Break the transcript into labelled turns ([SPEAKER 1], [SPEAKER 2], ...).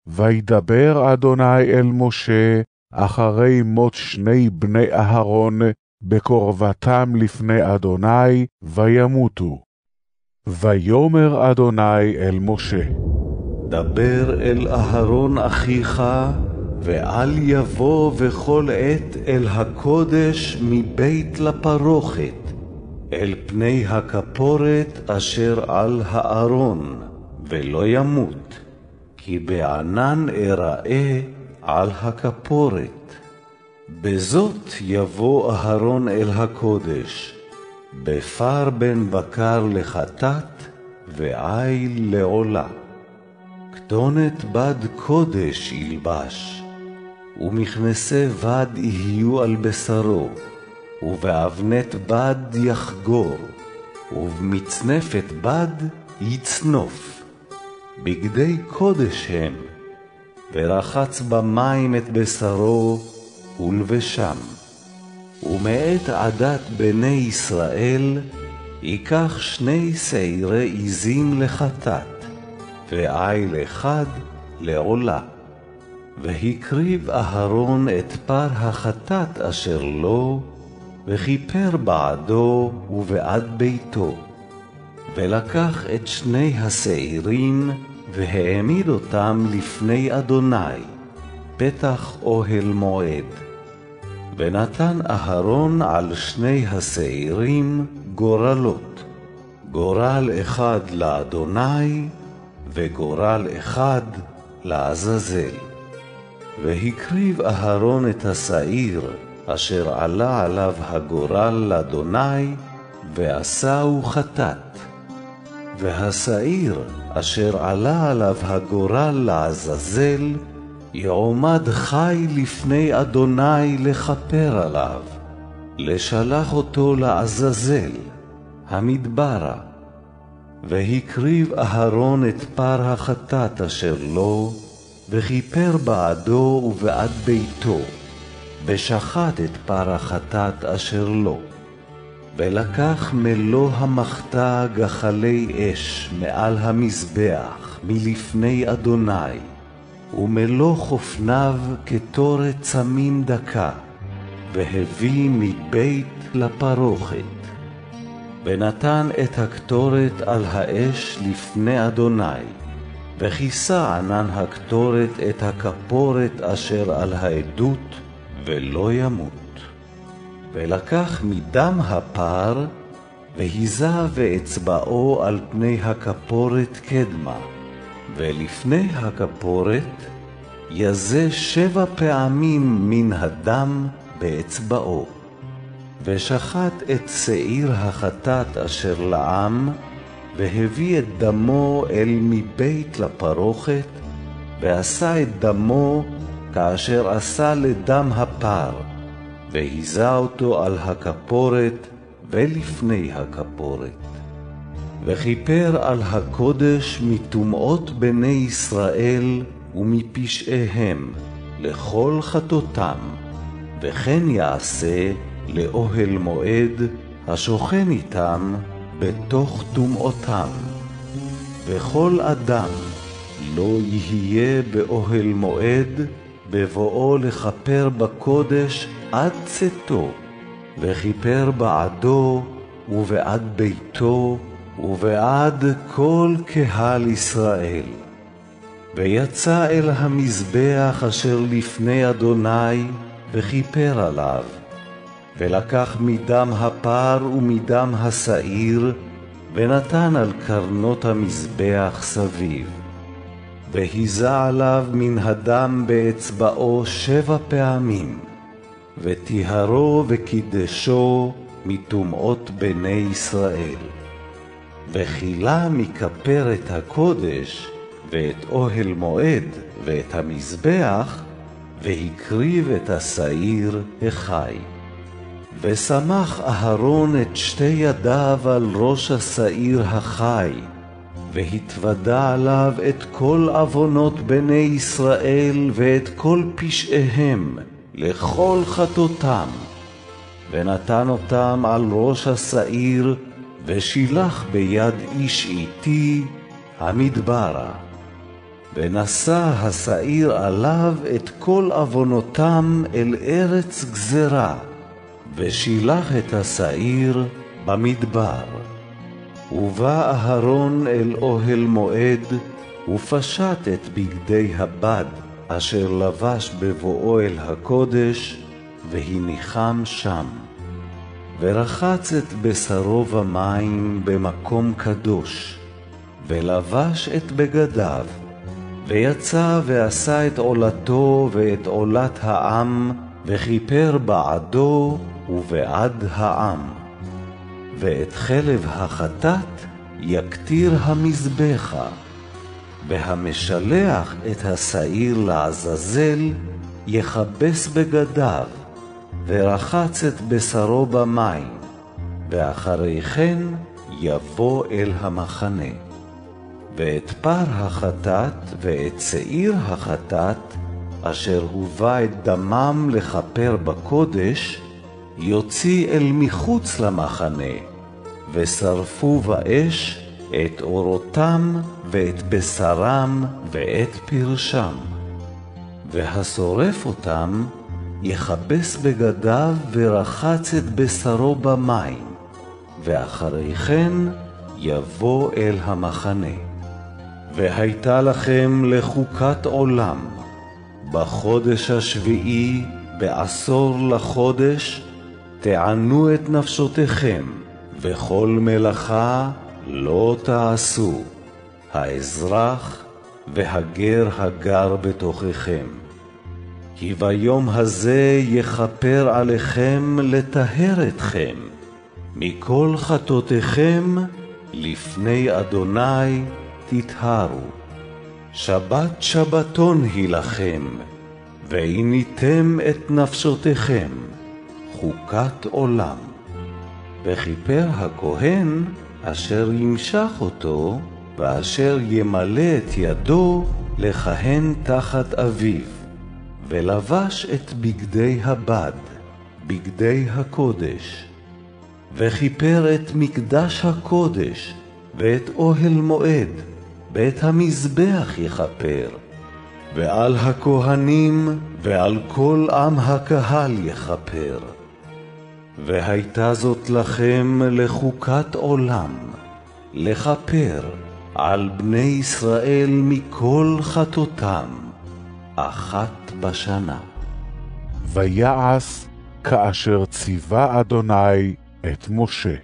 [SPEAKER 1] וידבר אדוני אל משה אחרי מות שני בני אהרון בקרבתם לפני אדוני, וימותו. ויאמר אדוני אל משה,
[SPEAKER 2] דבר אל אהרון אחיך, ואל יבוא בכל עת אל הקודש מבית לפרוכת, אל פני הכפורת אשר על הארון, ולא ימות, כי בענן אראה על הכפורת. בזאת יבוא אהרון אל הקודש, בפר בן בקר לחטאת, ועיל לעולה. כתונת בד קודש ילבש, ומכנסי בד יהיו על בשרו, ובאבנת בד יחגור, ובמצנפת בד יצנוף. בגדי קודש הם, ורחץ במים את בשרו ולבשם. ומאת עדת בני ישראל ייקח 2 שעירי עזים לחטאת, ועיל אחד לעולה. והקריב אהרון את פר החטאת אשר לו, וכיפר בעדו ובעד ביתו. ולקח את 2 השעירים, והעמיד אותם לפני אדוני, פתח אוהל מועד. ונתן אהרון על 2 השעירים גורלות, גורל אחד לאדוני, וגורל אחד לעזאזל. והקריב אהרון את השעיר אשר עלה עליו הגורל לאדוני, ועשהו חטאת. והשעיר אשר עלה עליו הגורל לעזאזל, יעומד חי לפני אדוני לכפר עליו, לשלח אותו לעזאזל, המדברה. והקריב אהרון את פר החטאת אשר לו, וכיפר בעדו ובעד ביתו, ושחט את פר החטאת אשר לו. ולקח מלוא המחתה גחלי אש מעל המזבח מלפני אדוני, ומלוא חופניו כתורת צמים דקה, והביא מבית לפרוכת. ונתן את הקטורת על האש לפני אדוני, וכיסה ענן הקטורת את הכפורת אשר על העדות, ולא ימות. ולקח מדם הפר, והיזה באצבעו על פני הכפורת קדמה, ולפני הכפורת יזה 7 פעמים מן הדם באצבעו. ושחט את שעיר החטאת אשר לעם, והביא את דמו אל מבית לפרוכת, ועשה את דמו כאשר עשה לדם הפר, והיזה אותו על הכפורת ולפני הכפורת. וכיפר על הקודש מטומאות בני ישראל ומפשעיהם לכל חטאותם, וכן יעשה לאוהל מועד השוכן איתם בתוך טומאותם. וכל אדם לא יהיה באוהל מועד בבואו לכפר בקודש עד צאתו, וכיפר בעדו ובעד ביתו ובעד כל קהל ישראל. ויצא אל המזבח אשר לפני אדוני, וכיפר עליו, ולקח מדם הפר ומדם השעיר, ונתן על קרנות המזבח סביב. והיזה עליו מן הדם באצבעו 7 פעמים, וטיהרו וקידשו מטומאות בני ישראל. וכילה מכפרת הקודש ואת אוהל מועד ואת המזבח, והקריב את השעיר החי. ושמח אהרון את 2 ידיו על ראש השעיר החי, והתוודע עליו את כל עוונות בני ישראל ואת כל פשעיהם לכל חטאותם, ונתן אותם על ראש השעיר, ושילח ביד איש איתי המדברה. ונשא השעיר עליו את כל עוונותם אל ארץ גזרה, ושילח את השעיר במדבר. ובא אהרון אל אוהל מועד, ופשט את בגדי הבד אשר לבש בבואו אל הקודש, והניחם שם. ורחץ את בשרו במים במקום קדוש, ולבש את בגדיו, ויצא ועשה את עולתו ואת עולת העם, וכיפר בעדו ובעד העם. ואת חלב החטאת יקטיר המזבחה, והמשלח את השעיר לעזאזל יכבס בגדיו, ורחץ את בשרו במים, ואחרי כן יבוא אל המחנה. ואת פר החטאת ואת שעיר החטאת, אשר הובא את דמם לכפר בקודש, יוציא אל מחוץ למחנה, ושרפו באש את אורותם ואת בשרם ואת פרשם. והשורף אותם יכבס בגדיו ורחץ את בשרו במים, ואחרי כן יבוא אל המחנה. והייתה לכם לחוקת עולם, בחודש השביעי, בעשור לחודש, תענו את נפשותיכם, וכל מלאכה לא תעשו, האזרח והגר הגר בתוככם. כי ביום הזה יכפר עליכם לטהר אתכם, מכל חטאותיכם לפני אדוני תטהרו. שבת שבתון היא לכם, ועיניתם את נפשותיכם, חוקת עולם. וכיפר הכהן אשר ימשך אותו, ואשר ימלא את ידו לכהן תחת אביו, ולבש את בגדי הבד, בגדי הקודש. וכיפר את מקדש הקודש, ואת אוהל מועד, ואת המזבח יכפר, ועל הכהנים ועל כל עם הקהל יכפר. והייתה זאת לכם לחוקת עולם, לכפר על בני ישראל מכל חטאותם, אחת בשנה.
[SPEAKER 1] ויעש כאשר ציווה אדוני את משה.